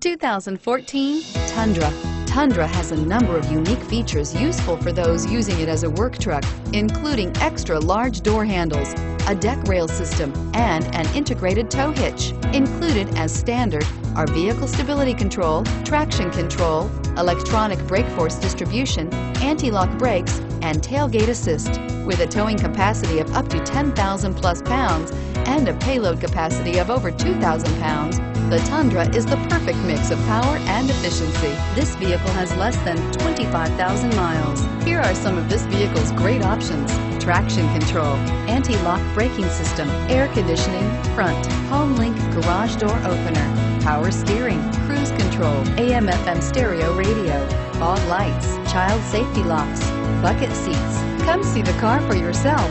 2014 Tundra. Tundra has a number of unique features useful for those using it as a work truck, including extra large door handles, a deck rail system, and an integrated tow hitch. Included as standard are vehicle stability control, traction control, electronic brake force distribution, anti-lock brakes, and tailgate assist. With a towing capacity of up to 10,000 plus pounds and a payload capacity of over 2,000 pounds, the Tundra is the perfect mix of power and efficiency. This vehicle has less than 25,000 miles. Here are some of this vehicle's great options: traction control, anti-lock braking system, air conditioning, front, home link garage door opener, power steering, cruise control, AM/FM stereo radio, fog lights, child safety locks, bucket seats. Come see the car for yourself.